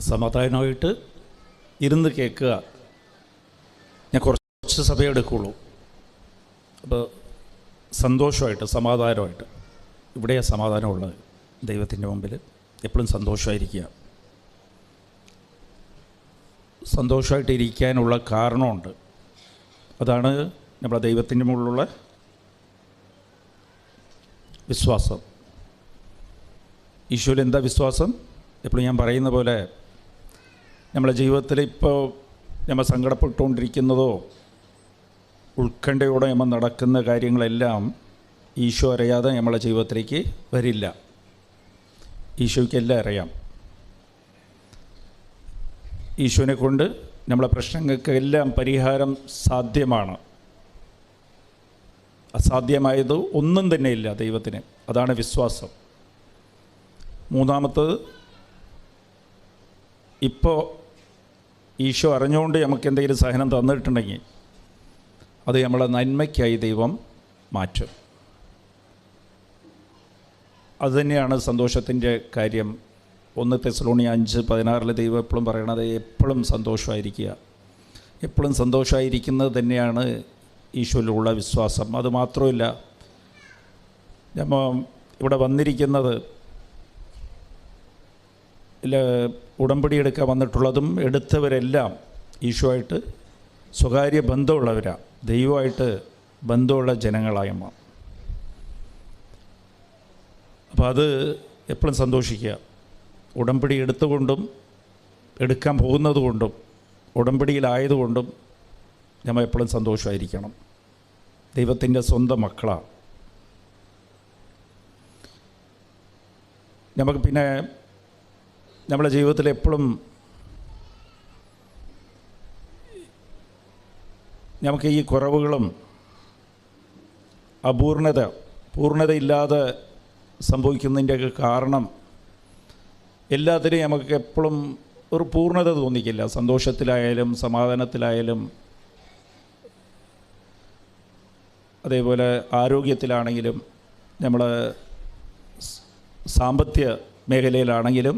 സമാധാനമായിട്ട് ഇരുന്ന് കേൾക്കുക. ഞാൻ കുറച്ച് സമയമെടുക്കുള്ളൂ. അപ്പോൾ സന്തോഷമായിട്ട് സമാധാനമായിട്ട്, ഇവിടെയാണ് സമാധാനമുള്ളത്. ദൈവത്തിൻ്റെ മുമ്പിൽ എപ്പോഴും സന്തോഷമായിരിക്കുക. സന്തോഷമായിട്ടിരിക്കാനുള്ള കാരണമുണ്ട്. അതാണ് നമ്മുടെ ദൈവത്തിൻ്റെ മുകളിലുള്ള വിശ്വാസം. ഈശോയിൽ എന്താ വിശ്വാസം? എപ്പോഴും ഞാൻ പറയുന്ന പോലെ നമ്മുടെ ജീവിതത്തിൽ ഇപ്പോൾ നമ്മൾ സങ്കടപ്പെട്ടുകൊണ്ടിരിക്കുന്നതോ ഉത്കണ്ഠയോടെ നമ്മൾ നടക്കുന്ന കാര്യങ്ങളെല്ലാം ഈശോ അറിയാതെ നമ്മളെ ജീവിതത്തിലേക്ക് വരില്ല. ഈശോയ്ക്കെല്ലാം അറിയാം. ഈശോനെ കൊണ്ട് നമ്മളെ പ്രശ്നങ്ങൾക്കെല്ലാം പരിഹാരം സാധ്യമാണ്. അസാധ്യമായത് ഒന്നും തന്നെ ഇല്ല ദൈവത്തിന്. അതാണ് വിശ്വാസം. മൂന്നാമത്തത്, ഇപ്പോൾ ഈശോ അറിഞ്ഞുകൊണ്ട് നമുക്ക് എന്തെങ്കിലും സഹനം തന്നിട്ടുണ്ടെങ്കിൽ അത് നമ്മളെ നന്മയ്ക്കായി ദൈവം മാറ്റും. അതുതന്നെയാണ് സന്തോഷത്തിൻ്റെ കാര്യം. 1 തെസ്സലോണിയ 5:16 ദൈവം എപ്പോഴും പറയണത് എപ്പോഴും സന്തോഷമായിരിക്കുക. എപ്പോഴും സന്തോഷമായിരിക്കുന്നത് തന്നെയാണ് ഈശോയിലുള്ള വിശ്വാസം. അതുമാത്രമല്ല, നമ്മൾ ഇവിടെ വന്നിരിക്കുന്നത് ഉടമ്പടി എടുക്കാൻ വന്നിട്ടുള്ളതും എടുത്തവരെല്ലാം ഈശോയായിട്ട് സ്വകാര്യ ബന്ധമുള്ളവരാണ്. ദൈവമായിട്ട് ബന്ധമുള്ള ജനങ്ങളായമ്മ. അപ്പോൾ അത് എപ്പോഴും സന്തോഷിക്കുക. ഉടമ്പടി എടുത്തുകൊണ്ടും എടുക്കാൻ പോകുന്നത് കൊണ്ടും ഉടമ്പടിയിലായതുകൊണ്ടും നമ്മൾ എപ്പോഴും സന്തോഷമായിരിക്കണം. ദൈവത്തിൻ്റെ സ്വന്തം മക്കളാണ്. നമുക്ക് പിന്നെ നമ്മുടെ ജീവിതത്തിൽ എപ്പോഴും നമുക്ക് ഈ കുറവുകളും പൂർണ്ണതയില്ലാതെ സംഭവിക്കുന്നതിൻ്റെയൊക്കെ കാരണം എല്ലാത്തിനും നമുക്ക് എപ്പോഴും ഒരു പൂർണ്ണത തോന്നിക്കില്ല. സന്തോഷത്തിലായാലും സമാധാനത്തിലായാലും അതേപോലെ ആരോഗ്യത്തിലാണെങ്കിലും നമ്മൾ സാമ്പത്തിക മേഖലയിലാണെങ്കിലും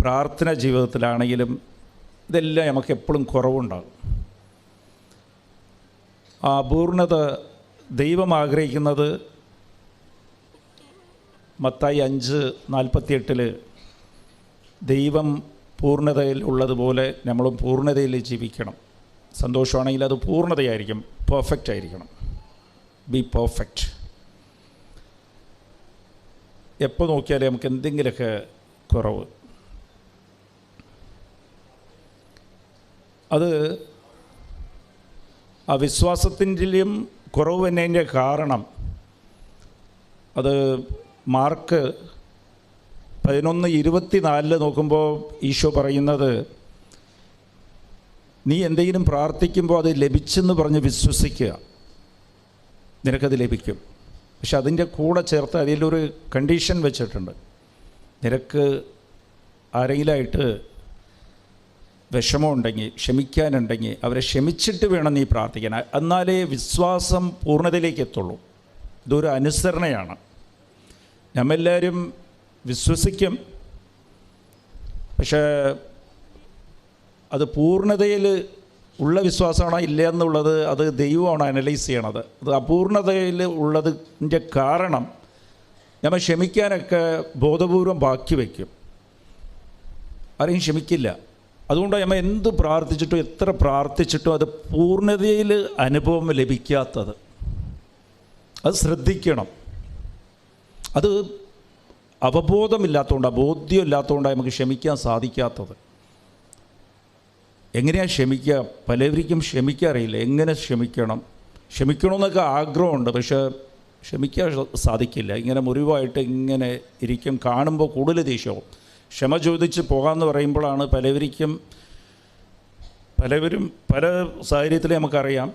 പ്രാർത്ഥന ജീവിതത്തിലാണെങ്കിലും ഇതെല്ലാം നമുക്ക് എപ്പോഴും കുറവുണ്ടാകും. ആ പൂർണ്ണത ദൈവം ആഗ്രഹിക്കുന്നത് മത്തായി 5:48 ദൈവം പൂർണ്ണതയിൽ ഉള്ളതുപോലെ നമ്മളും പൂർണ്ണതയിൽ ജീവിക്കണം. സന്തോഷമാണെങ്കിൽ അത് പൂർണ്ണതയായിരിക്കും, പെർഫെക്റ്റ് ആയിരിക്കണം. B perfect. എപ്പോൾ നോക്കിയാലും നമുക്ക് എന്തെങ്കിലുമൊക്കെ കുറവ്. അത് ആ വിശ്വാസത്തിൻ്റെയും കുറവ് തന്നതിൻ്റെ കാരണം അത് മാർക്ക് 11:24 നോക്കുമ്പോൾ ഈശോ പറയുന്നത്, നീ എന്തെങ്കിലും പ്രാർത്ഥിക്കുമ്പോൾ അത് ലഭിച്ചെന്ന് പറഞ്ഞ് വിശ്വസിക്കുക, നിനക്കത് ലഭിക്കും. പക്ഷെ അതിൻ്റെ കൂടെ ചേർത്ത് അതിലൊരു കണ്ടീഷൻ വെച്ചിട്ടുണ്ട്. നിനക്ക് ആരെങ്കിലായിട്ട് വിഷമമുണ്ടെങ്കിൽ, ക്ഷമിക്കാനുണ്ടെങ്കിൽ അവരെ ക്ഷമിച്ചിട്ട് വേണം നീ പ്രാർത്ഥിക്കാൻ. എന്നാലേ വിശ്വാസം പൂർണ്ണതയിലേക്ക് എത്തുള്ളൂ. ഇതൊരു അനുസരണയാണ്. നമ്മെല്ലാവരും വിശ്വസിക്കും, പക്ഷേ അത് പൂർണ്ണതയിൽ ഉള്ള വിശ്വാസമാണോ ഇല്ല എന്നുള്ളത് അത് ദൈവമാണ് അനലൈസ് ചെയ്യണത്. അത് അപൂർണതയിൽ ഉള്ളതിൻ്റെ കാരണം നമ്മൾ ക്ഷമിക്കാനൊക്കെ ബോധപൂർവം ബാക്കി വയ്ക്കും. ആരെയും ക്ഷമിക്കില്ല. അതുകൊണ്ട് നമ്മൾ എന്ത് പ്രാർത്ഥിച്ചിട്ടും എത്ര പ്രാർത്ഥിച്ചിട്ടും അത് പൂർണ്ണതയിൽ അനുഭവം ലഭിക്കാത്തത്, അത് ശ്രദ്ധിക്കണം. അത് അവബോധമില്ലാത്തതുകൊണ്ടാണ്, ബോധ്യമില്ലാത്തതുകൊണ്ടാണ് നമുക്ക് ക്ഷമിക്കാൻ സാധിക്കാത്തത്. എങ്ങനെയാണ് ക്ഷമിക്കുക? പലവർക്കും ക്ഷമിക്കാൻ അറിയില്ല. എങ്ങനെ ക്ഷമിക്കണമെന്നൊക്കെ ആഗ്രഹമുണ്ട്, പക്ഷേ ക്ഷമിക്കാൻ സാധിക്കില്ല. ഇങ്ങനെ മുറിവായിട്ട് ഇങ്ങനെ ഇരിക്കും. കാണുമ്പോൾ കൂടുതൽ ദേഷ്യവും. ക്ഷമ ചോദിച്ച് പോകാമെന്ന് പറയുമ്പോഴാണ് പലവരും പല സാഹചര്യത്തിൽ നമുക്കറിയാം.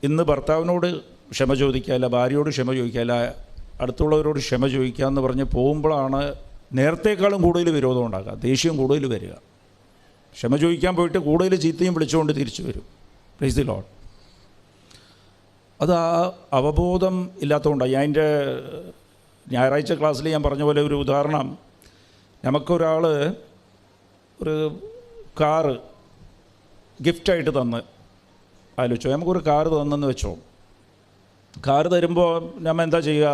ഇന്ന് ഭർത്താവിനോട് ക്ഷമ ചോദിക്കാല്ല, ഭാര്യയോട് ക്ഷമ ചോദിക്കാല്ല, അടുത്തുള്ളവരോട് ക്ഷമ ചോദിക്കാമെന്ന് പറഞ്ഞ് പോകുമ്പോഴാണ് നേരത്തേക്കാളും കൂടുതൽ വിരോധം ഉണ്ടാക്കുക, ദേഷ്യം കൂടുതൽ വരിക. ക്ഷമ ചോദിക്കാൻ പോയിട്ട് കൂടുതൽ ചീത്തയും വിളിച്ചുകൊണ്ട് തിരിച്ചു വരും. Price the Lord. അത് ആ അവബോധം ഇല്ലാത്തതുകൊണ്ടാണ്. അതിൻ്റെ ഞായറാഴ്ച ക്ലാസ്സിൽ ഞാൻ പറഞ്ഞ പോലെ ഒരു ഉദാഹരണം, നമുക്കൊരാൾ ഒരു കാറ് ഗിഫ്റ്റായിട്ട് തന്ന്, ആലോചിച്ചോ, നമുക്കൊരു കാറ് തന്നെന്ന് വെച്ചോ. കാറ് തരുമ്പോൾ നമ്മൾ എന്താ ചെയ്യുക?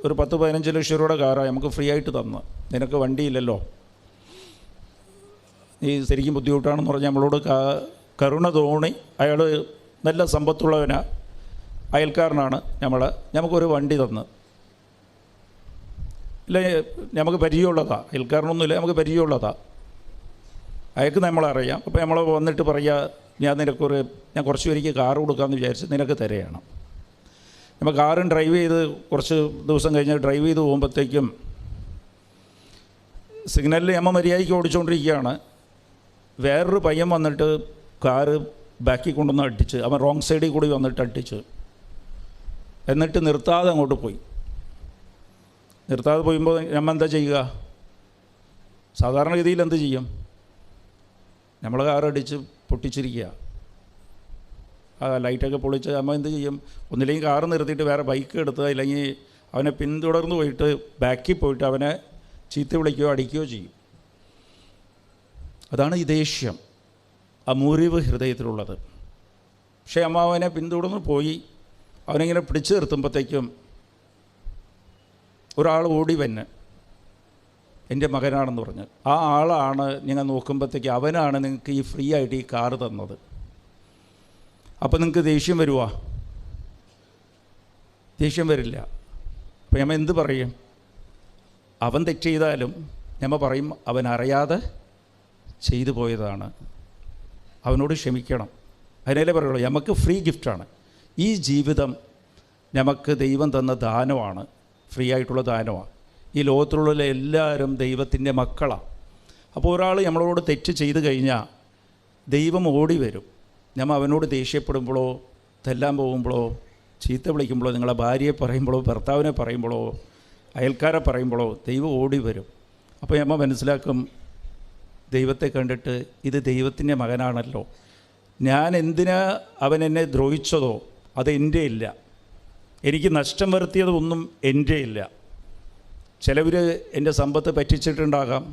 ഒരു 10-15 ലക്ഷം രൂപയുടെ കാറാണ് നമുക്ക് ഫ്രീ ആയിട്ട് തന്ന്. നിനക്ക് വണ്ടിയില്ലല്ലോ, നീ ശരിക്കും ബുദ്ധിമുട്ടാണെന്ന് പറഞ്ഞാൽ നമ്മളോട് കരുണ തോന്നി. അയാൾ നല്ല സമ്പത്തുള്ളവനാ, അയൽക്കാരനാണ്, നമുക്കൊരു വണ്ടി തന്ന്. ഇല്ല, നമുക്ക് പരിചയമുള്ളതാ, അയൽക്കാരനൊന്നുമില്ല, നമുക്ക് പരിചയമുള്ളതാ, അയാൾക്ക് നമ്മളറിയാം. അപ്പോൾ നമ്മൾ വന്നിട്ട് പറയുക, ഞാൻ കുറച്ച് പേർക്ക് കാറ് കൊടുക്കാമെന്ന് വിചാരിച്ച് നിനക്ക് തരുകയാണ്. നമ്മൾ കാറും ഡ്രൈവ് ചെയ്ത് കുറച്ച് ദിവസം കഴിഞ്ഞ് ഡ്രൈവ് ചെയ്ത് പോകുമ്പോഴത്തേക്കും സിഗ്നലിൽ നമ്മൾ മര്യാദയ്ക്ക് ഓടിച്ചുകൊണ്ടിരിക്കുകയാണ്. വേറൊരു പയ്യൻ വന്നിട്ട് കാറ് ബാക്കിൽ കൊണ്ടുവന്ന് അടിച്ച്, അവൻ റോങ് സൈഡിൽ കൂടി വന്നിട്ട് അടിച്ച്, എന്നിട്ട് നിർത്താതെ അങ്ങോട്ട് പോയി. നിർത്താതെ പോയുമ്പോൾ നമ്മൾ എന്താ ചെയ്യുക? സാധാരണഗതിയിൽ എന്ത് ചെയ്യും? നമ്മൾ കാറടിച്ച് പൊട്ടിച്ചിരിക്കുക, ആ ലൈറ്റൊക്കെ പൊളിച്ച് നമ്മൾ എന്ത് ചെയ്യും? ഒന്നില്ലെങ്കിൽ കാറ് നിർത്തിയിട്ട് വേറെ ബൈക്ക് എടുത്ത്, അല്ലെങ്കിൽ അവനെ പിന്തുടർന്ന് പോയിട്ട് ബാക്കിൽ പോയിട്ട് അവനെ ചീത്ത വിളിക്കുകയോ അടിക്കുകയോ ചെയ്യും. അതാണ് ഈ ദേഷ്യം, ആ മുറിവ് ഹൃദയത്തിലുള്ളത്. പക്ഷേ അമ്മ അവനെ പിന്തുടർന്ന് പോയി, അവനെങ്ങനെ പിടിച്ചു നിർത്തുമ്പോഴത്തേക്കും ഒരാൾ ഓടി വന്ന് എൻ്റെ മകനാണെന്ന് പറഞ്ഞ്, ആ ആളാണ് നിങ്ങൾ നോക്കുമ്പോഴത്തേക്ക് അവനാണ് നിങ്ങൾക്ക് ഈ ഫ്രീ ആയിട്ട് ഈ കാറ് തന്നത്. അപ്പോൾ നിങ്ങൾക്ക് ദേഷ്യം വരുവാ? ദേഷ്യം വരില്ല. അപ്പോൾ നമ്മൾ എന്ത് പറയും? അവൻ തെറ്റ് ചെയ്താലും നമ്മൾ പറയും അവൻ അറിയാതെ ചെയ്തു പോയതാണ്, അവനോട് ക്ഷമിക്കണം. അതിനല്ലേ പറയുള്ളൂ, നമുക്ക് ഫ്രീ ഗിഫ്റ്റാണ് ഈ ജീവിതം, നമുക്ക് ദൈവം തന്ന ദാനമാണ്, ഫ്രീ ആയിട്ടുള്ള ദാനമാണ്. ഈ ലോകത്തിലുള്ള എല്ലാവരും ദൈവത്തിൻ്റെ മക്കളാണ്. അപ്പോൾ ഒരാൾ നമ്മളോട് തെറ്റ് ചെയ്ത് കഴിഞ്ഞാൽ ദൈവം ഓടി വരും. നമ്മൾ അവനോട് ദേഷ്യപ്പെടുമ്പോഴോ, തെല്ലാൻ പോകുമ്പോഴോ, ചീത്ത വിളിക്കുമ്പോഴോ, നിങ്ങളെ ഭാര്യയെ പറയുമ്പോഴോ, ഭർത്താവിനെ പറയുമ്പോഴോ, അയൽക്കാരെ പറയുമ്പോഴോ ദൈവം ഓടി വരും. അപ്പോൾ നമ്മൾ മനസ്സിലാക്കും, ദൈവത്തെ കണ്ടിട്ട് ഇത് ദൈവത്തിൻ്റെ മകനാണല്ലോ, ഞാൻ എന്തിനാ അവൻ എന്നെ ദ്രോഹിച്ചതോ അത് എൻ്റെ ഇല്ല, എനിക്ക് നഷ്ടം വരുത്തിയതൊന്നും എൻ്റെ ഇല്ല. ചിലവർ എൻ്റെ സമ്പത്ത് പറ്റിച്ചിട്ടുണ്ടാകാം,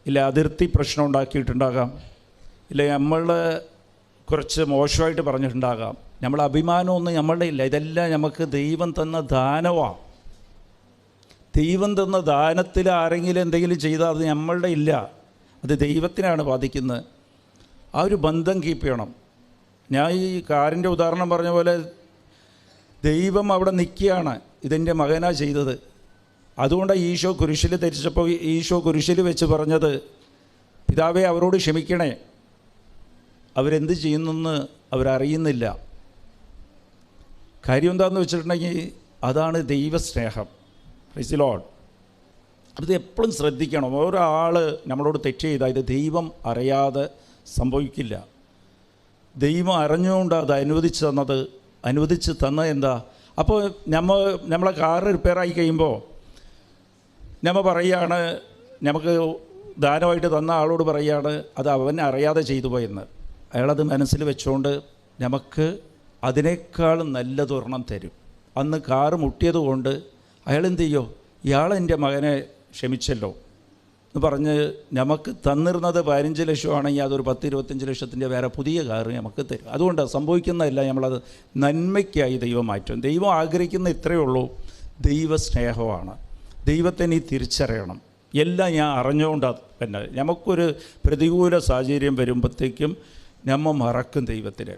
ഇല്ല അതിർത്തി പ്രശ്നം ഉണ്ടാക്കിയിട്ടുണ്ടാകാം, ഇല്ല നമ്മളുടെ കുറച്ച് മോശമായിട്ട് പറഞ്ഞിട്ടുണ്ടാകാം. നമ്മളെ അഭിമാനമൊന്നും നമ്മളുടെ ഇല്ല, ഇതെല്ലാം നമുക്ക് ദൈവം തന്ന ദാനമാണ്. ദൈവം തന്ന ദാനത്തിൽ ആരെങ്കിലും എന്തെങ്കിലും ചെയ്താൽ അത് നമ്മളുടെ ഇല്ല, അത് ദൈവത്തിനാണ് ബാധിക്കുന്നത്. ആ ഒരു ബന്ധം കീപ്പ് ചെയ്യണം. ഞാൻ ഈ കാറിൻ്റെ ഉദാഹരണം പറഞ്ഞ പോലെ ദൈവം അവിടെ നിൽക്കുകയാണ്, ഇതെൻ്റെ മകനാ ചെയ്തത്. അതുകൊണ്ടാണ് ഈശോ കുരിശിൽ ധരിച്ചപ്പോൾ ഈശോ കുരിശിൽ വെച്ച് പറഞ്ഞത്, പിതാവേ അവരോട് ക്ഷമിക്കണേ, അവരെന്ത് ചെയ്യുന്നെന്ന് അവരറിയുന്നില്ല. കാര്യം എന്താണെന്ന് വെച്ചിട്ടുണ്ടെങ്കിൽ അതാണ് ദൈവസ്നേഹം. Price the Lord. അത് എപ്പോഴും ശ്രദ്ധിക്കണം. ഒരാൾ നമ്മളോട് തെറ്റ് ചെയ്താൽ ഇത് ദൈവം അറിയാതെ സംഭവിക്കില്ല. ദൈവം അറിഞ്ഞുകൊണ്ട് അത് അനുവദിച്ച് തന്നത് എന്താ? അപ്പോൾ നമ്മളെ കാറ് റിപ്പയറായി കഴിയുമ്പോൾ നമ്മൾ പറയുകയാണ്, നമുക്ക് ദാനമായിട്ട് തന്ന ആളോട് പറയുകയാണ് അത് അവൻ അറിയാതെ ചെയ്തു പോയെന്ന്. അയാളത് മനസ്സിൽ വെച്ചുകൊണ്ട് നമുക്ക് അതിനേക്കാളും നല്ലതൊരെണ്ണം തരും. അന്ന് കാറ് മുട്ടിയത് കൊണ്ട് അയാളെന്ത് ചെയ്യോ? ഇയാളെൻ്റെ മകനെ ക്ഷമിച്ചല്ലോ എന്ന് പറഞ്ഞ് നമുക്ക് തന്നിരുന്നത് 15 ലക്ഷമാണെങ്കിൽ അതൊരു 10-25 ലക്ഷത്തിൻ്റെ വേറെ പുതിയ കാറ് നമുക്ക് തരും. അതുകൊണ്ട് സംഭവിക്കുന്നതല്ല, നമ്മളത് നന്മയ്ക്കായി ദൈവം മാറ്റും. ദൈവം ആഗ്രഹിക്കുന്ന ഇത്രയേ ഉള്ളൂ, ദൈവസ്നേഹമാണ്. ദൈവത്തെ നീ തിരിച്ചറിയണം. എല്ലാം ഞാൻ അറിഞ്ഞുകൊണ്ടാണ് തന്നെ. നമുക്കൊരു പ്രതികൂല സാഹചര്യം വരുമ്പോഴത്തേക്കും നമ്മൾ മറക്കും ദൈവത്തിന്.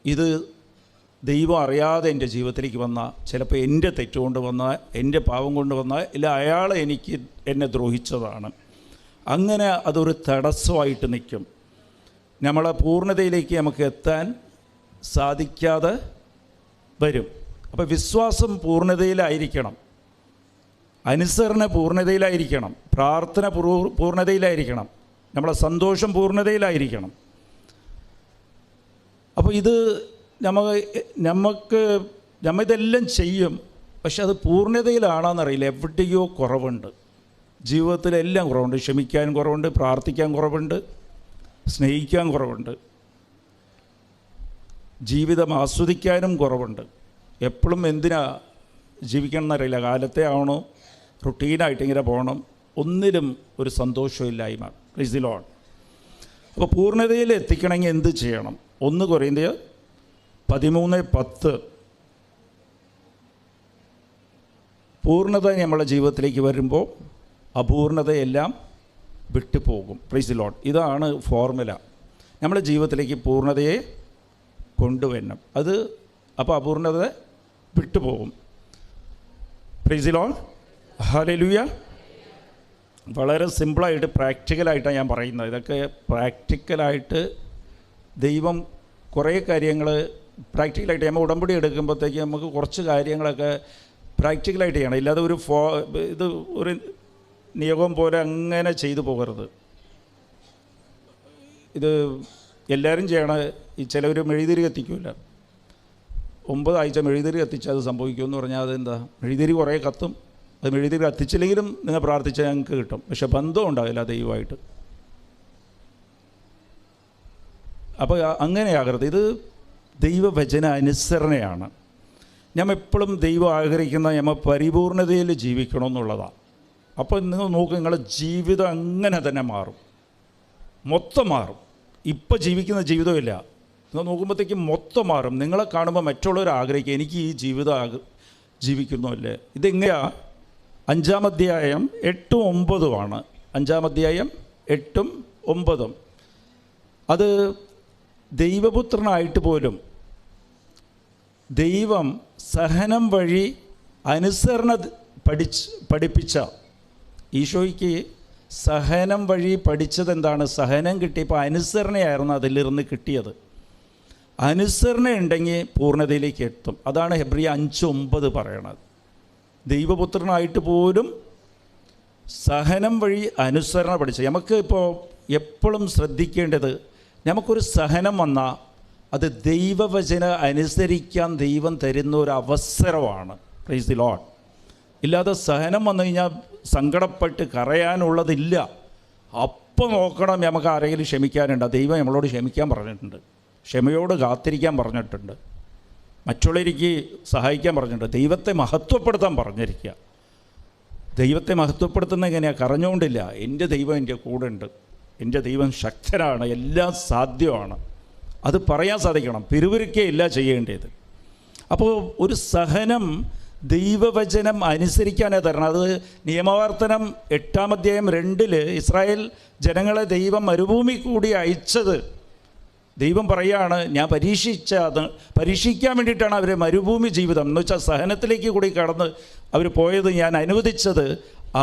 ഇത് ദൈവം അറിയാതെ എൻ്റെ ജീവിതത്തിലേക്ക് വന്നാൽ, ചിലപ്പോൾ എൻ്റെ തെറ്റുകൊണ്ട് വന്നാൽ, എൻ്റെ പാവം കൊണ്ട് വന്നാൽ, ഇല്ല അയാൾ എന്നെ ദ്രോഹിച്ചതാണ്, അങ്ങനെ അതൊരു തടസ്സമായിട്ട് നിൽക്കും. നമ്മളെ പൂർണ്ണതയിലേക്ക് നമുക്ക് എത്താൻ സാധിക്കാതെ വരും. അപ്പോൾ വിശ്വാസം പൂർണ്ണതയിലായിരിക്കണം, അനുസരണ പൂർണ്ണതയിലായിരിക്കണം, പ്രാർത്ഥന പൂർണ്ണതയിലായിരിക്കണം, നമ്മളെ സന്തോഷം പൂർണ്ണതയിലായിരിക്കണം. അപ്പോൾ ഇത് നമ്മിതെല്ലാം ചെയ്യും, പക്ഷെ അത് പൂർണ്ണതയിലാണെന്നറിയില്ല. എവിടെയോ കുറവുണ്ട്, ജീവിതത്തിലെല്ലാം കുറവുണ്ട്. ക്ഷമിക്കാൻ കുറവുണ്ട്, പ്രാർത്ഥിക്കാൻ കുറവുണ്ട്, സ്നേഹിക്കാൻ കുറവുണ്ട്, ജീവിതം ആസ്വദിക്കാനും കുറവുണ്ട്. എപ്പോഴും എന്തിനാ ജീവിക്കണം എന്നറിയില്ല. കാലത്തെ ആവണോ, റുട്ടീനായിട്ട് ഇങ്ങനെ പോകണം, ഒന്നിലും ഒരു സന്തോഷമില്ലായ്മ. Price the Lord. അപ്പോൾ പൂർണ്ണതയിൽ എത്തിക്കണമെങ്കിൽ എന്ത് ചെയ്യണം? 1 കൊരിന്ത്യർ 13:10. പൂർണ്ണത നമ്മുടെ ജീവിതത്തിലേക്ക് വരുമ്പോൾ അപൂർണതയെല്ലാം വിട്ടുപോകും. Price the Lord. ഇതാണ് ഫോർമുല. നമ്മുടെ ജീവിതത്തിലേക്ക് പൂർണ്ണതയെ കൊണ്ടുവരണം. അപ്പോൾ അപൂർണത വിട്ടുപോകും. Price the lord. ഹല്ലേലൂയ. വളരെ സിമ്പിളായിട്ട് പ്രാക്ടിക്കലായിട്ടാണ് ഞാൻ പറയുന്നത്. ഇതൊക്കെ പ്രാക്ടിക്കലായിട്ട് ദൈവം കുറേ കാര്യങ്ങൾ പ്രാക്ടിക്കലായിട്ട് നമ്മൾ ഉടമ്പടി എടുക്കുമ്പോഴത്തേക്ക് നമുക്ക് കുറച്ച് കാര്യങ്ങളൊക്കെ പ്രാക്ടിക്കലായിട്ട് ചെയ്യണം. ഇല്ലാതെ ഇത് ഒരു നിയോഗം പോലെ അങ്ങനെ ചെയ്തു പോകരുത്. ഇത് എല്ലാവരും ചെയ്യണം. ഈ ചിലവർ മെഴുകുതിരി കത്തിക്കില്ല. 9 ആഴ്ച മെഴുകുതിരി കത്തിച്ചാൽ അത് സംഭവിക്കുമെന്ന് പറഞ്ഞാൽ അതെന്താ? മെഴുകുതിരി കുറേ കത്തും. അത് മെഴുകുതിരി കത്തിച്ചില്ലെങ്കിലും നിങ്ങൾ പ്രാർത്ഥിച്ചാൽ ഞങ്ങൾക്ക് കിട്ടും. പക്ഷെ ബന്ധം ഉണ്ടാവില്ല ദൈവമായിട്ട്. അപ്പോൾ അങ്ങനെയാകരുത്. ഇത് ദൈവവചന അനുസരണയാണ്. ഞാൻ എപ്പോഴും ദൈവം ആഗ്രഹിക്കുന്ന നമ്മൾ പരിപൂർണതയിൽ ജീവിക്കണമെന്നുള്ളതാണ്. അപ്പോൾ നിങ്ങൾ നോക്കുക, നിങ്ങളുടെ ജീവിതം അങ്ങനെ തന്നെ മാറും, മൊത്തം മാറും. ഇപ്പം ജീവിക്കുന്ന ജീവിതമില്ല, നിങ്ങൾ നോക്കുമ്പോഴത്തേക്കും മൊത്തം മാറും. നിങ്ങളെ കാണുമ്പോൾ മറ്റുള്ളവർ ആഗ്രഹിക്കുക, എനിക്ക് ഈ ജീവിതം ജീവിക്കുന്നു അല്ലേ. ഇതെങ്ങനെയാണ്? 5-ാം അധ്യായം 8-9 5-ാം അധ്യായം 8-9. അത് ദൈവപുത്രനായിട്ട് പോലും ദൈവം സഹനം വഴി അനുസരണ പഠിപ്പിച്ച ഈശോയ്ക്ക് സഹനം വഴി പഠിച്ചത് എന്താണ്? സഹനം കിട്ടിയപ്പോൾ അനുസരണയായിരുന്നു അതിലിരുന്ന് കിട്ടിയത്. അനുസരണ ഉണ്ടെങ്കിൽ പൂർണ്ണതയിലേക്ക് എത്തും. അതാണ് ഹെബ്രിയ 5:9 പറയണത്. ദൈവപുത്രനായിട്ട് പോലും സഹനം വഴി അനുസരണ പഠിച്ച. നമുക്ക് ഇപ്പോൾ എപ്പോഴും ശ്രദ്ധിക്കേണ്ടത്, നമുക്കൊരു സഹനം വന്നാൽ അത് ദൈവവചന അനുസരിക്കാൻ ദൈവം തരുന്ന ഒരു അവസരമാണ്. Price the Lord. ഇല്ലാതെ സഹനം വന്നു കഴിഞ്ഞാൽ സങ്കടപ്പെട്ട് കരയാനുള്ളതില്ല. അപ്പം നോക്കണം, നമുക്ക് ആരെങ്കിലും ക്ഷമിക്കാനുണ്ട്. ദൈവം നമ്മളോട് ക്ഷമിക്കാൻ പറഞ്ഞിട്ടുണ്ട്, ക്ഷമയോട് കാത്തിരിക്കാൻ പറഞ്ഞിട്ടുണ്ട്, മറ്റുള്ളവർക്ക് സഹായിക്കാൻ പറഞ്ഞിട്ടുണ്ട്, ദൈവത്തെ മഹത്വപ്പെടുത്താൻ പറഞ്ഞിരിക്കുക. ദൈവത്തെ മഹത്വപ്പെടുത്തുന്നത് എങ്ങനെയാണ്? കരഞ്ഞുകൊണ്ടില്ല. എൻ്റെ ദൈവം എൻ്റെ കൂടെ ഉണ്ട്, എൻ്റെ ദൈവം ശക്തനാണ്, എല്ലാം സാധ്യമാണ്. അത് പറയാൻ സാധിക്കണം. പിറുപിറുക്കുകയില്ല ചെയ്യേണ്ടത്. അപ്പോൾ ഒരു സഹനം ദൈവവചനം അനുസരിക്കാനേ തരണം. അത് നിയമവർത്തനം 8-ാം അധ്യായം 2 ഇസ്രായേൽ ജനങ്ങളെ ദൈവം മരുഭൂമി കൂടി അയച്ചത്. ദൈവം പറയുകയാണ്, ഞാൻ പരീക്ഷിക്കാൻ വേണ്ടിയിട്ടാണ് അവർ മരുഭൂമി ജീവിതം എന്ന് വെച്ചാൽ സഹനത്തിലേക്ക് കൂടി കടന്ന് അവർ പോയത്. ഞാൻ അനുവദിച്ചത്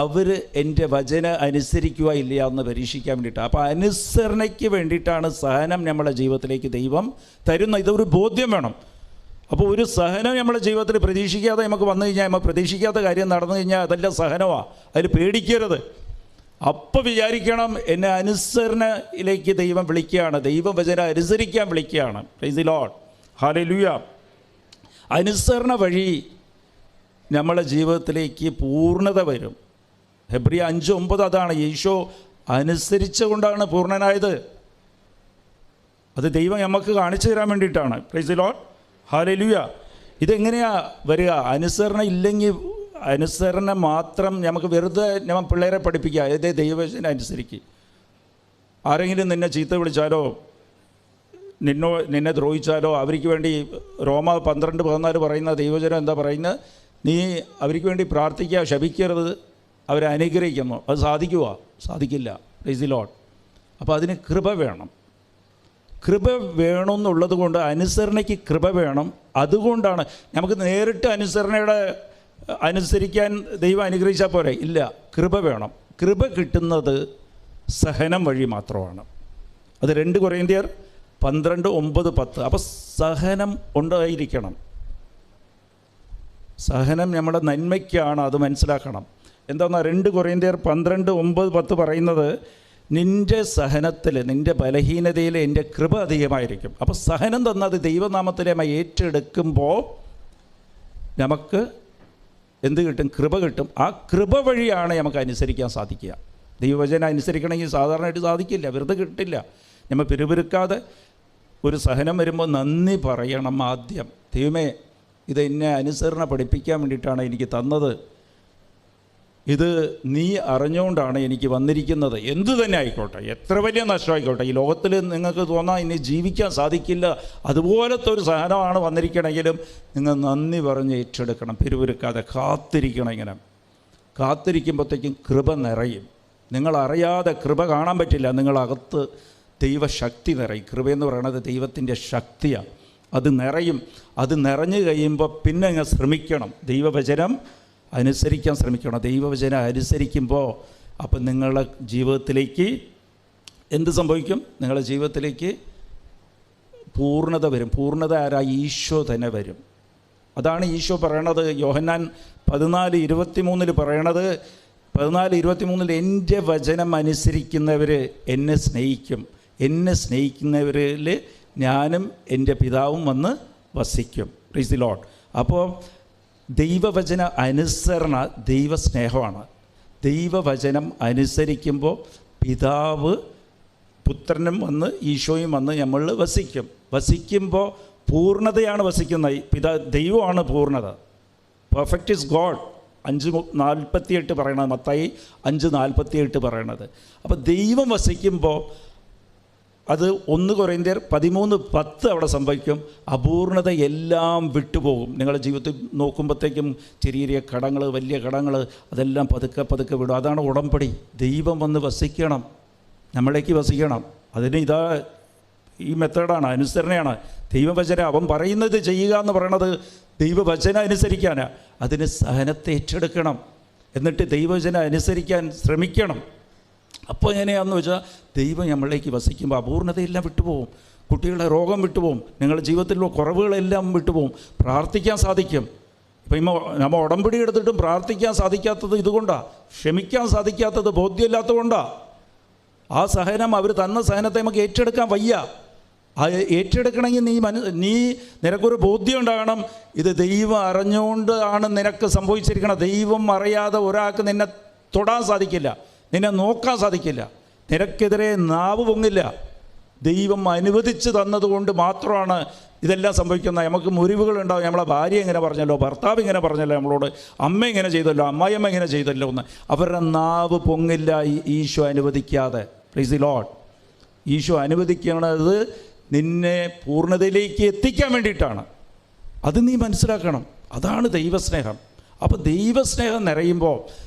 അവർ എൻ്റെ വചന അനുസരിക്കുക ഇല്ല എന്ന് പരീക്ഷിക്കാൻ വേണ്ടിയിട്ടാണ്. അപ്പോൾ അനുസരണയ്ക്ക് വേണ്ടിയിട്ടാണ് സഹനം നമ്മുടെ ജീവിതത്തിലേക്ക് ദൈവം തരുന്ന. ഇതൊരു ബോധ്യം വേണം. അപ്പോൾ ഒരു സഹനം നമ്മുടെ ജീവിതത്തിൽ പ്രതീക്ഷിക്കാതെ നമുക്ക് വന്നു കഴിഞ്ഞാൽ, നമ്മൾ പ്രതീക്ഷിക്കാത്ത കാര്യം നടന്നു കഴിഞ്ഞാൽ അതെല്ലാം സഹനമാണ്. അതിൽ പേടിക്കരുത്. അപ്പം വിചാരിക്കണം, എന്നെ അനുസരണയിലേക്ക് ദൈവം വിളിക്കുകയാണ്, ദൈവവചനം അനുസരിക്കാൻ വിളിക്കുകയാണ്. Price the lord. ഹല്ലേലൂയ. അനുസരണ വഴി നമ്മളെ ജീവിതത്തിലേക്ക് പൂർണ്ണത വരും. ഹെബ്രിയ 5:9 അതാണ്. ഈശോ അനുസരിച്ചുകൊണ്ടാണ് പൂർണ്ണനായത്. അത് ദൈവം നമുക്ക് കാണിച്ചു തരാൻ വേണ്ടിയിട്ടാണ്. Price the lord. ഹല്ലേലൂയ. ഇതെങ്ങനെയാണ് വരിക? അനുസരണ ഇല്ലെങ്കിൽ, അനുസരണ മാത്രം നമുക്ക് വെറുതെ നമ്മൾ പിള്ളേരെ പഠിപ്പിക്കുക, ഇതേ ദൈവവചനം അനുസരിക്കുക. ആരെങ്കിലും നിന്നെ ചീത്ത വിളിച്ചാലോ നിന്നെ ദ്രോഹിച്ചാലോ അവർക്ക് വേണ്ടി റോമ 12:14 പറയുന്ന ദൈവവചനം എന്താ പറയുന്നത്? നീ അവർക്ക് വേണ്ടി പ്രാർത്ഥിക്കുക, ശപിക്കരുത്, അവരെ അനുഗ്രഹിക്കുന്നു. അത് സാധിക്കില്ല. Price the Lord. അപ്പോൾ അതിന് കൃപ വേണം. കൃപ വേണമെന്നുള്ളത് കൊണ്ട് അനുസരണയ്ക്ക് കൃപ വേണം. അതുകൊണ്ടാണ് നമുക്ക് നേരിട്ട് അനുസരിക്കാൻ ദൈവം അനുഗ്രഹിച്ചാൽ പോരെ. ഇല്ല, കൃപ വേണം. കൃപ കിട്ടുന്നത് സഹനം വഴി മാത്രമാണ്. അത് 2 കൊരിന്ത്യർ 12:9-10. അപ്പോൾ സഹനം ഉണ്ടായിരിക്കണം. സഹനം നമ്മുടെ നന്മയ്ക്കാണ്, അത് മനസ്സിലാക്കണം. എന്താണെന്നാൽ 2 കൊരിന്ത്യർ 12:9-10 പറയുന്നത്, നിൻ്റെ സഹനത്തിൽ, നിൻ്റെ ബലഹീനതയിൽ എൻ്റെ കൃപ അധികമായിരിക്കും. അപ്പോൾ സഹനം തന്നത് ദൈവനാമത്തിലെ ഏറ്റെടുക്കുമ്പോൾ നമുക്ക് എന്ത് കിട്ടും? കൃപ കിട്ടും. ആ കൃപ വഴിയാണ് നമുക്ക് അനുസരിക്കാൻ സാധിക്കുക. ദൈവവചനം അനുസരിക്കണമെങ്കിൽ സാധാരണയായിട്ട് സാധിക്കില്ല, വെറുതെ കിട്ടില്ല. നമ്മൾ പിറുപിറുക്കാതെ ഒരു സഹനം വരുമ്പോൾ നന്ദി പറയണം ആദ്യം. ദൈവമേ, ഇത് എന്നെ അനുസരണ പഠിപ്പിക്കാൻ വേണ്ടിയിട്ടാണ് എനിക്ക് തന്നത്. ഇത് നീ അറിഞ്ഞുകൊണ്ടാണ് എനിക്ക് വന്നിരിക്കുന്നത്. എന്തു തന്നെ ആയിക്കോട്ടെ, എത്ര വലിയ നഷ്ടമായിക്കോട്ടെ, ഈ ലോകത്തിൽ നിങ്ങൾക്ക് തോന്നാം ഇനി ജീവിക്കാൻ സാധിക്കില്ല, അതുപോലത്തെ ഒരു സാധനമാണ് വന്നിരിക്കണമെങ്കിലും നിങ്ങൾ നന്ദി പറഞ്ഞ് ഏറ്റെടുക്കണം. പിറുപിറുക്കാതെ കാത്തിരിക്കണം. ഇങ്ങനെ കാത്തിരിക്കുമ്പോഴത്തേക്കും കൃപ നിറയും. നിങ്ങളറിയാതെ കൃപ കാണാൻ പറ്റില്ല, നിങ്ങളകത്ത് ദൈവശക്തി നിറയും. കൃപയെന്ന് പറയുന്നത് ദൈവത്തിൻ്റെ ശക്തിയാണ്. അത് നിറയും. അത് നിറഞ്ഞു കഴിയുമ്പോൾ പിന്നെ നിങ്ങൾ ശ്രമിക്കണം, ദൈവവചനം അനുസരിക്കാൻ ശ്രമിക്കണം. ദൈവവചനം അനുസരിക്കുമ്പോൾ അപ്പം നിങ്ങളുടെ ജീവിതത്തിലേക്ക് എന്ത് സംഭവിക്കും? നിങ്ങളുടെ ജീവിതത്തിലേക്ക് പൂർണ്ണത വരും. പൂർണ്ണത ആരാ? ഈശോ തന്നെ വരും. അതാണ് ഈശോ പറയണത്. യോഹന്നാൻ 14:23 പറയണത്, 14:23 എൻ്റെ വചനം അനുസരിക്കുന്നവർ എന്നെ സ്നേഹിക്കും, എന്നെ സ്നേഹിക്കുന്നവരിൽ ഞാനും എൻ്റെ പിതാവും വന്ന് വസിക്കും. Price the Lord. അപ്പോൾ ദൈവവചന അനുസരണ ദൈവസ്നേഹമാണ്. ദൈവവചനം അനുസരിക്കുമ്പോൾ പിതാവ് പുത്രനും വന്ന് ഈശോയും വന്ന് നമ്മളിൽ വസിക്കും. വസിക്കുമ്പോൾ പൂർണ്ണതയാണ് വസിക്കുന്നത്. ദൈവമാണ് പൂർണ്ണത. Perfect is God. 5:48 പറയണത്, മത്തായി 5:48 പറയണത്. അപ്പോൾ ദൈവം വസിക്കുമ്പോൾ അത് 1 കൊരിന്ത്യർ 13:10 അവിടെ സംഭവിക്കും. അപൂർണത എല്ലാം വിട്ടുപോകും. നിങ്ങളുടെ ജീവിതത്തിൽ നോക്കുമ്പോഴത്തേക്കും ചെറിയ ചെറിയ കടങ്ങൾ, വലിയ കടങ്ങൾ, അതെല്ലാം പതുക്കെ പതുക്കെ വിടും. അതാണ് ഉടമ്പടി. ദൈവം വന്ന് വസിക്കണം, നമ്മളേക്ക് വസിക്കണം. അതിന് ഈ മെത്തേഡാണ്, അനുസരണയാണ്. ദൈവവചനം അവൻ പറയുന്നത് ചെയ്യുക എന്ന് പറയണത് ദൈവവചനം അനുസരിക്കാനാണ്. അതിന് സഹനത്തെ ഏറ്റെടുക്കണം, എന്നിട്ട് ദൈവവചനം അനുസരിക്കാൻ ശ്രമിക്കണം. അപ്പോൾ എങ്ങനെയാണെന്ന് വെച്ചാൽ ദൈവം നമ്മളിലേക്ക് വസിക്കുമ്പോൾ അപൂർണതയെല്ലാം വിട്ടുപോകും. കുട്ടികളുടെ രോഗം വിട്ടുപോകും, നിങ്ങളുടെ ജീവിതത്തിലുള്ള കുറവുകളെല്ലാം വിട്ടുപോകും. പ്രാർത്ഥിക്കാൻ സാധിക്കും. ഇപ്പം നമ്മൾ ഉടമ്പടി എടുത്തിട്ടും പ്രാർത്ഥിക്കാൻ സാധിക്കാത്തത് ഇതുകൊണ്ടാണ്, ക്ഷമിക്കാൻ സാധിക്കാത്തത് ബോധ്യമില്ലാത്തതുകൊണ്ടാണ്. ആ സഹനം, അവർ തന്ന സഹനത്തെ നമുക്ക് ഏറ്റെടുക്കാൻ വയ്യ. ആ ഏറ്റെടുക്കണമെങ്കിൽ നിനക്കൊരു ബോധ്യം ഉണ്ടാകണം, ഇത് ദൈവം അറിഞ്ഞുകൊണ്ടാണ് നിനക്ക് സംഭവിച്ചിരിക്കണം. ദൈവം അറിയാതെ ഒരാൾക്ക് നിന്നെ തൊടാൻ സാധിക്കില്ല, നിന്നെ നോക്കാൻ സാധിക്കില്ല, നിനക്കെതിരെ നാവ് പൊങ്ങില്ല. ദൈവം അനുവദിച്ച് തന്നതുകൊണ്ട് മാത്രമാണ് ഇതെല്ലാം സംഭവിക്കുന്നത്. നമുക്ക് മുറിവുകളുണ്ടാവും. നമ്മളെ ഭാര്യ ഇങ്ങനെ പറഞ്ഞല്ലോ, ഭർത്താവ് ഇങ്ങനെ പറഞ്ഞല്ലോ, നമ്മളോട് അമ്മ ഇങ്ങനെ ചെയ്തല്ലോ, അമ്മായിയമ്മ ഇങ്ങനെ ചെയ്തല്ലോ എന്ന്. അവരുടെ നാവ് പൊങ്ങില്ല ഈശോ അനുവദിക്കാതെ. Price the Lord. ഈശോ അനുവദിക്കുന്നത് നിന്നെ പൂർണ്ണതയിലേക്ക് എത്തിക്കാൻ വേണ്ടിയിട്ടാണ്. അത് നീ മനസ്സിലാക്കണം. അതാണ് ദൈവസ്നേഹം. അപ്പോൾ ദൈവസ്നേഹം നിറയുമ്പോൾ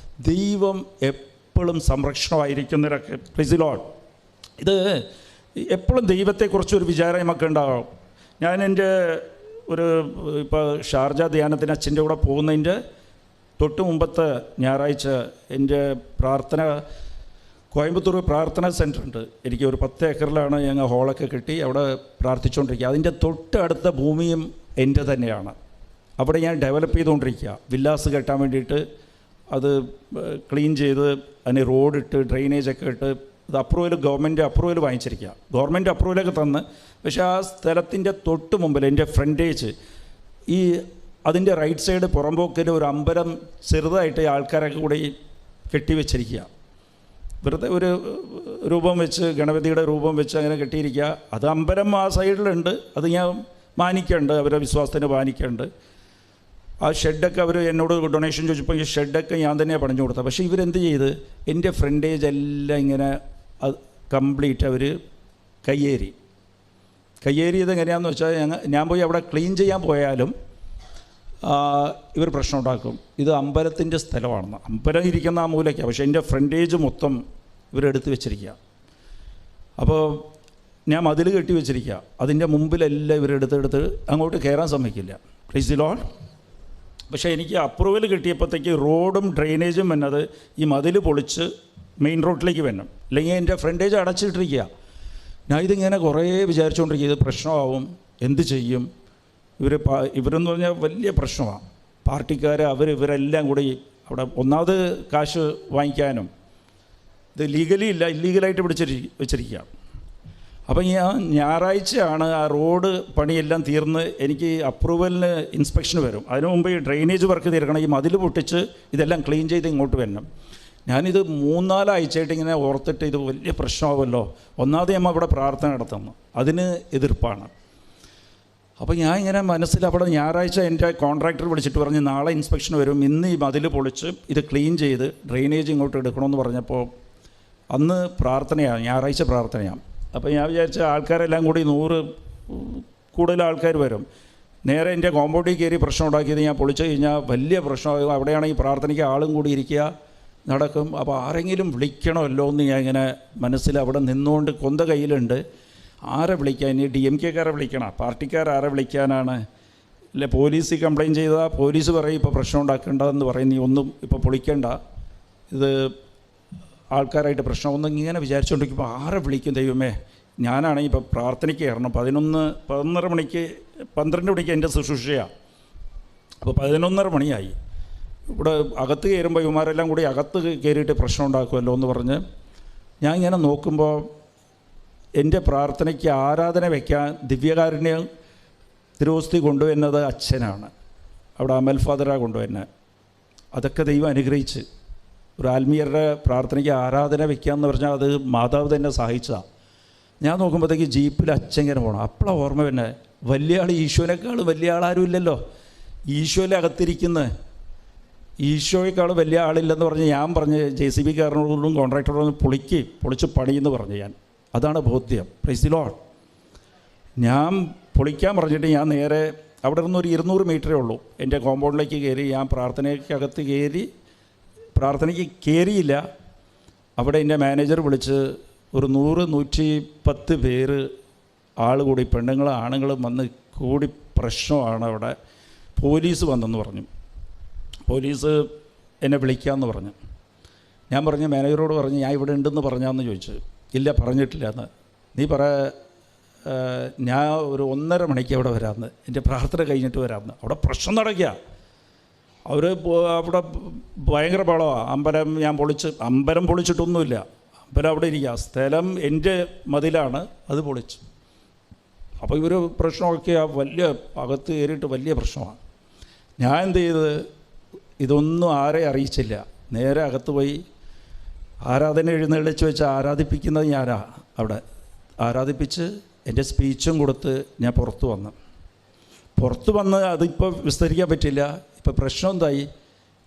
ദൈവം എപ്പോഴും സംരക്ഷണമായിരിക്കും നിനക്ക്. Price the Lord. ഇത് എപ്പോഴും ദൈവത്തെക്കുറിച്ചൊരു വിചാരം നമുക്ക് ഉണ്ടാകും. ഞാൻ എൻ്റെ ഇപ്പോൾ ഷാർജ ധ്യാനത്തിന് അച്ഛൻ്റെ കൂടെ പോകുന്നതിൻ്റെ തൊട്ട് മുമ്പത്തെ ഞായറാഴ്ച എൻ്റെ പ്രാർത്ഥന, കോയമ്പത്തൂർ പ്രാർത്ഥനാ സെൻ്റർ ഉണ്ട്. എനിക്ക് ഒരു 10 ഏക്കറിലാണ് ഞങ്ങൾ ഹോളൊക്കെ കിട്ടി, അവിടെ പ്രാർത്ഥിച്ചുകൊണ്ടിരിക്കുക. അതിൻ്റെ തൊട്ടടുത്ത ഭൂമിയും എൻ്റെ തന്നെയാണ്. അവിടെ ഞാൻ ഡെവലപ്പ് ചെയ്തുകൊണ്ടിരിക്കുക. വില്ലാസ് കെട്ടാൻ വേണ്ടിയിട്ട് അത് ക്ലീൻ ചെയ്ത് അതിന് റോഡിട്ട് ഡ്രെയിനേജൊക്കെ ഇട്ട് അത് ഗവൺമെൻറ് അപ്രൂവൽ വാങ്ങിച്ചിരിക്കുക. ഗവൺമെൻറ് അപ്രൂവലൊക്കെ തന്ന്, പക്ഷേ ആ സ്ഥലത്തിൻ്റെ തൊട്ട് മുമ്പിൽ എൻ്റെ ഫ്രണ്ടേജ് അതിൻ്റെ റൈറ്റ് സൈഡ് പുറമ്പോക്കിൽ ഒരു അമ്പലം ചെറുതായിട്ട് ആൾക്കാരൊക്കെ കൂടി കെട്ടിവെച്ചിരിക്കുക. വെറുതെ ഒരു രൂപം വെച്ച്, ഗണപതിയുടെ രൂപം വെച്ച് അങ്ങനെ കെട്ടിയിരിക്കുക. അത് അമ്പലം ആ സൈഡിലുണ്ട്, അത് ഞാൻ മാനിക്കുന്നുണ്ട്, അവരുടെ വിശ്വാസത്തിന് മാനിക്കുന്നുണ്ട്. ആ ഷെഡൊക്കെ അവർ എന്നോട് ഡൊണേഷൻ ചോദിച്ചപ്പോൾ ഈ ഷെഡൊക്കെ ഞാൻ തന്നെയാണ് പണിഞ്ഞു കൊടുത്തത്. പക്ഷേ ഇവരെന്ത് ചെയ്ത് എൻ്റെ ഫ്രണ്ടേജ് എല്ലാം ഇങ്ങനെ കംപ്ലീറ്റ് അവർ കയ്യേറിയത് എങ്ങനെയാണെന്ന് വെച്ചാൽ ഞാൻ പോയി അവിടെ ക്ലീൻ ചെയ്യാൻ പോയാലും ഇവർ പ്രശ്നം ഉണ്ടാക്കും. ഇത് അമ്പലത്തിൻ്റെ സ്ഥലമാണെന്ന്. അമ്പലം ഇരിക്കുന്ന ആ മൂലയ്ക്കാണ്, പക്ഷേ എൻ്റെ ഫ്രണ്ടേജ് മൊത്തം ഇവരെടുത്ത് വെച്ചിരിക്കുക. അപ്പോൾ ഞാൻ മതിൽ കെട്ടി വെച്ചിരിക്കുക, അതിൻ്റെ മുമ്പിലെല്ലാം ഇവരെടുത്ത് അങ്ങോട്ട് കയറാൻ സമ്മതിക്കില്ല. Price the Lord. പക്ഷേ എനിക്ക് അപ്രൂവൽ കിട്ടിയപ്പോഴത്തേക്ക് റോഡും ഡ്രെയിനേജും വന്നത് ഈ മതിൽ പൊളിച്ച് മെയിൻ റോഡിലേക്ക് വരണം, അല്ലെങ്കിൽ എൻ്റെ ഫ്രണ്ടേജ് അടച്ചിട്ടിരിക്കുക. ഞാൻ ഇതിങ്ങനെ കുറേ വിചാരിച്ചുകൊണ്ടിരിക്കുക, ഇത് പ്രശ്നമാവും, എന്ത് ചെയ്യും. ഇവരെന്ന് പറഞ്ഞാൽ വലിയ പ്രശ്നമാണ്. പാർട്ടിക്കാർ ഇവരെല്ലാം കൂടി അവിടെ ഒന്നാമത് കാശ് വാങ്ങിക്കാനും, ഇത് ലീഗലി ഇല്ല, ഇല്ലീഗലായിട്ട് വെച്ചിരിക്കുക. അപ്പം ഞായറാഴ്ചയാണ് ആ റോഡ് പണിയെല്ലാം തീർന്ന് എനിക്ക് അപ്രൂവലിന് ഇൻസ്പെക്ഷൻ വരും. അതിനു മുമ്പ് ഈ ഡ്രെയിനേജ് വർക്ക് തീർക്കണം, ഈ മതിൽ പൊട്ടിച്ച് ഇതെല്ലാം ക്ലീൻ ചെയ്ത് ഇങ്ങോട്ട് വരണം. ഞാനിത് 3-4 ആഴ്ചയായിട്ട് ഇങ്ങനെ ഓർത്തിട്ട് ഇത് വലിയ പ്രശ്നമാവുമല്ലോ. ഒന്നാമത് നമ്മൾ ഇവിടെ പ്രാർത്ഥന നടത്തുന്നു, അതിന് എതിർപ്പാണ്. അപ്പോൾ ഞാൻ ഇങ്ങനെ മനസ്സിൽ അവിടെ ഞായറാഴ്ച എൻ്റെ കോൺട്രാക്ടർ വിളിച്ചിട്ട് പറഞ്ഞ് നാളെ ഇൻസ്പെക്ഷൻ വരും, ഇന്ന് ഈ മതിൽ പൊളിച്ച് ഇത് ക്ലീൻ ചെയ്ത് ഡ്രെയിനേജ് ഇങ്ങോട്ട് എടുക്കണമെന്ന് പറഞ്ഞപ്പോൾ അന്ന് പ്രാർത്ഥനയാണ്, ഞായറാഴ്ച പ്രാർത്ഥനയാണ്. അപ്പോൾ ഞാൻ വിചാരിച്ച ആൾക്കാരെല്ലാം കൂടി 100 കൂടുതൽ ആൾക്കാർ വരും. നേരെ എൻ്റെ കോമ്പൗണ്ടിൽ കയറി പ്രശ്നം ഉണ്ടാക്കിയത് ഞാൻ പൊളിച്ചു കഴിഞ്ഞാൽ വലിയ പ്രശ്നമാകും. അവിടെയാണെങ്കിൽ പ്രാർത്ഥനയ്ക്ക് ആളും കൂടി ഇരിക്കുക നടക്കും. അപ്പോൾ ആരെങ്കിലും വിളിക്കണമല്ലോ എന്ന് ഞാൻ ഇങ്ങനെ മനസ്സിൽ അവിടെ നിന്നുകൊണ്ട് കൊന്ത കയ്യിലുണ്ട്. ആരെ വിളിക്കാൻ? ഇനി DMK-കാരെ വിളിക്കണം, പാർട്ടിക്കാരെ വിളിക്കാനാണ്? അല്ലെ പോലീസിൽ കംപ്ലയിൻറ്റ് ചെയ്താൽ പോലീസ് പറയും ഇപ്പോൾ പ്രശ്നം ഉണ്ടാക്കേണ്ടതെന്ന് പറയും, നീ ഒന്നും ഇപ്പോൾ പൊളിക്കേണ്ട, ഇത് ആൾക്കാരായിട്ട് പ്രശ്നമൊന്നും ഇങ്ങനെ വിചാരിച്ചുകൊണ്ടിരിക്കുമ്പോൾ ആരെ വിളിക്കും ദൈവമേ? ഞാനാണെങ്കിൽ ഇപ്പോൾ പ്രാർത്ഥനയ്ക്ക് കയറണം. 12 മണിക്ക് എൻ്റെ ശുശ്രൂഷയാണ്. അപ്പോൾ 11:30 മണിയായി. ഇവിടെ അകത്ത് കയറുമ്പോൾ ഇവന്മാരെല്ലാം കൂടി അകത്ത് കയറിയിട്ട് പ്രശ്നം ഉണ്ടാക്കുമല്ലോ എന്ന് പറഞ്ഞ് ഞാൻ ഇങ്ങനെ നോക്കുമ്പോൾ എൻ്റെ പ്രാർത്ഥനയ്ക്ക് ആരാധന വയ്ക്കാൻ ദിവ്യകാരുണ്യം തിരുവോസ്തി കൊണ്ടുവരുന്നത് അച്ഛനാണ്. അവിടെ അമൽ ഫാദറാണ് കൊണ്ടുവരുന്നത്. അതൊക്കെ ദൈവം അനുഗ്രഹിച്ച് ഒരു ആത്മീയരുടെ പ്രാർത്ഥനയ്ക്ക് ആരാധന വയ്ക്കാമെന്ന് പറഞ്ഞാൽ അത് മാതാവ് തന്നെ സഹായിച്ചതാണ്. ഞാൻ നോക്കുമ്പോഴത്തേക്ക് ജീപ്പിൽ അച്ഛൻ ഇങ്ങനെ പോകണം. അപ്പോഴാണ് ഓർമ്മ തന്നെ, വലിയ ആൾ ഈശോനേക്കാൾ വലിയ ആളാരും ഇല്ലല്ലോ. ഈശോയിലെ അകത്തിരിക്കുന്നത് ഈശോയേക്കാൾ വലിയ ആളില്ലെന്ന് പറഞ്ഞ് ഞാൻ പറഞ്ഞ് JCB-കാരനോടും കോൺട്രാക്ടറോടും പൊളിച്ച് പണിയെന്ന് പറഞ്ഞു ഞാൻ. അതാണ് ബോധ്യം. Price the Lord. ഞാൻ പൊളിക്കാൻ പറഞ്ഞിട്ട് ഞാൻ നേരെ അവിടെ നിന്നൊരു 200 മീറ്ററേ ഉള്ളൂ എൻ്റെ കോമ്പൗണ്ടിലേക്ക് കയറി. ഞാൻ പ്രാർത്ഥനയ്ക്കകത്ത് പ്രാർത്ഥനയ്ക്ക് കയറിയില്ല. അവിടെ എൻ്റെ മാനേജർ വിളിച്ച് ഒരു 100-110 പേര് ആൾ കൂടി, പെണ്ണുങ്ങളും ആണുങ്ങളും വന്ന് കൂടി പ്രശ്നമാണ് അവിടെ. പോലീസ് വന്നെന്ന് പറഞ്ഞു. പോലീസ് എന്നെ വിളിക്കാമെന്ന് പറഞ്ഞു. ഞാൻ പറഞ്ഞു, മാനേജറോട് പറഞ്ഞു, ഞാൻ ഇവിടെ ഉണ്ടെന്ന് പറഞ്ഞാന്ന് ചോദിച്ചു. ഇല്ല പറഞ്ഞിട്ടില്ല എന്ന്. നീ പറ, ഞാൻ ഒരു 1:30 മണിക്ക് അവിടെ വരാമെന്ന്, എൻ്റെ പ്രാർത്ഥന കഴിഞ്ഞിട്ട് വരാമെന്ന്. അവിടെ പ്രശ്നം നടക്കുക. അവിടെ ഭയങ്കര ബഹളമാണ്. അമ്പലം പൊളിച്ചിട്ടൊന്നുമില്ല. അമ്പലം അവിടെ ഇരിക്കുക. സ്ഥലം എൻ്റെ മതിലാണ്, അത് പൊളിച്ചു. അപ്പോൾ ഇവർ പ്രശ്നമൊക്കെ വലിയ അകത്ത് കയറിയിട്ട് വലിയ പ്രശ്നമാണ്. ഞാൻ എന്ത് ചെയ്ത്, ഇതൊന്നും ആരെയും അറിയിച്ചില്ല. നേരെ അകത്ത് പോയി ആരാധന എഴുന്നള്ളിച്ച് വെച്ച് ആരാധിപ്പിക്കുന്നത് ഞാനാ. അവിടെ ആരാധിപ്പിച്ച് എൻ്റെ സ്പീച്ചും കൊടുത്ത് ഞാൻ പുറത്ത് വന്ന് അതിപ്പോൾ വിസ്തരിക്കാൻ പറ്റില്ല. ഇപ്പോൾ പ്രശ്നം എന്തായി,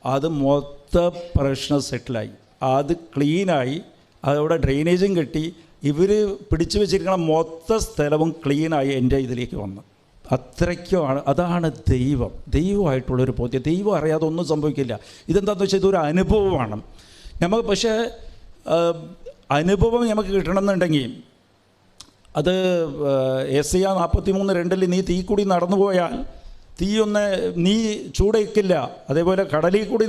അത് മൊത്തം പ്രശ്നം സെറ്റിലായി, അത് ക്ലീനായി, അതവിടെ ഡ്രെയിനേജും കെട്ടി, ഇവർ പിടിച്ചു വെച്ചിരിക്കണ മൊത്തം സ്ഥലവും ക്ലീനായി എൻ്റെ ഇതിലേക്ക് വന്നു. അത്രയ്ക്കുമാണ്. അതാണ് ദൈവമായിട്ടുള്ളൊരു ബോധ്യം. ദൈവം അറിയാതെ ഒന്നും സംഭവിക്കില്ല. ഇതെന്താണെന്ന് വെച്ചാൽ ഇതൊരു അനുഭവമാണ് നമുക്ക്. പക്ഷേ അനുഭവം നമുക്ക് കിട്ടണമെന്നുണ്ടെങ്കിൽ അത് യെശയ്യാ 43:2 നീ തീ കൂടി നടന്നു പോയാൽ നീ ചൂടേക്കില്ല, അതേപോലെ കടലിൽ കൂടി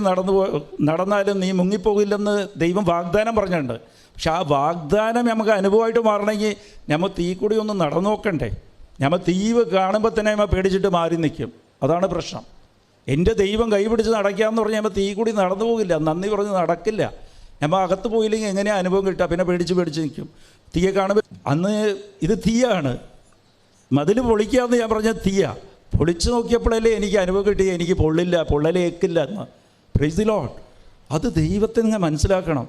നടന്നാലും നീ മുങ്ങിപ്പോകില്ലെന്ന് ദൈവം വാഗ്ദാനം പറഞ്ഞിട്ടുണ്ട്. പക്ഷെ ആ വാഗ്ദാനം നമുക്ക് അനുഭവമായിട്ട് മാറണമെങ്കിൽ നമ്മൾ തീ കൂടി ഒന്ന് നടന്നു നോക്കണ്ടേ? നമ്മൾ തീവ് കാണുമ്പോൾ തന്നെ നമ്മൾ പേടിച്ചിട്ട് മാറി നിൽക്കും. അതാണ് പ്രശ്നം. എൻ്റെ ദൈവം കൈപിടിച്ച് നടക്കാമെന്ന് പറഞ്ഞാൽ നമ്മൾ തീ കൂടി നടന്നു പോകില്ല, നന്ദി പറഞ്ഞ് നടക്കില്ല. നമ്മൾ അകത്ത് പോയില്ലെങ്കിൽ എങ്ങനെയാണ് അനുഭവം കിട്ടുക? പിന്നെ പേടിച്ച് നിൽക്കും. തീയെ കാണുമ്പോൾ അന്ന് ഇത് തീയാണ്, മതിൽ പൊളിക്കാമെന്ന് ഞാൻ പറഞ്ഞ തീയാ. പൊളിച്ച് നോക്കിയപ്പോഴല്ലേ എനിക്ക് അനുഭവം കിട്ടി, എനിക്ക് പൊള്ളലേക്കില്ല എന്ന്. Price the Lord. അത് ദൈവത്തെ നിങ്ങൾ മനസ്സിലാക്കണം.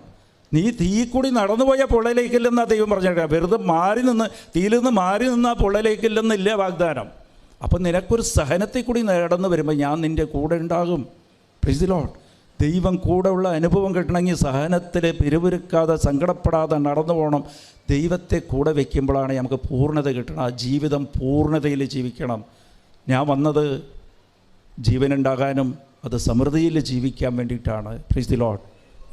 നീ തീ കൂടി നടന്നു പോയാൽ പൊള്ളലേക്കില്ലെന്നാണ് ദൈവം പറഞ്ഞേക്കാം. വെറുതെ തീയിൽ നിന്ന് മാറി നിന്നാൽ പൊള്ളലേക്കില്ലെന്നില്ല വാഗ്ദാനം. അപ്പം നിനക്കൊരു സഹനത്തിൽ കൂടി നടന്നു വരുമ്പോൾ ഞാൻ നിൻ്റെ കൂടെ ഉണ്ടാകും. Price the Lord. ദൈവം കൂടെയുള്ള അനുഭവം കിട്ടണമെങ്കിൽ സഹനത്തിൽ പിരിവിറുക്കാതെ സങ്കടപ്പെടാതെ നടന്നു പോകണം. ദൈവത്തെ കൂടെ വയ്ക്കുമ്പോഴാണ് നമുക്ക് പൂർണ്ണത കിട്ടണം. ആ ജീവിതം പൂർണ്ണതയിൽ ജീവിക്കണം. ഞാൻ വന്നത് ജീവനുണ്ടാകാനും അത് സമൃദ്ധിയിൽ ജീവിക്കാൻ വേണ്ടിയിട്ടാണ്. Price the Lord.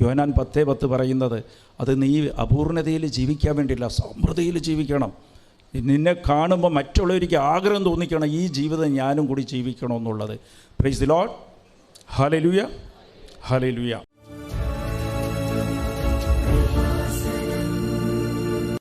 യോഹന്നാൻ 10:10 പറയുന്നത് അത് നീ അപൂർണതയിൽ ജീവിക്കാൻ വേണ്ടിയില്ല, സമൃദ്ധിയിൽ ജീവിക്കണം. നിന്നെ കാണുമ്പോൾ മറ്റുള്ളവർക്ക് ആഗ്രഹം തോന്നിക്കണം, ഈ ജീവിതം ഞാനും കൂടി ജീവിക്കണമെന്നുള്ളത്. Praise the lord. Hallelujah, hallelujah.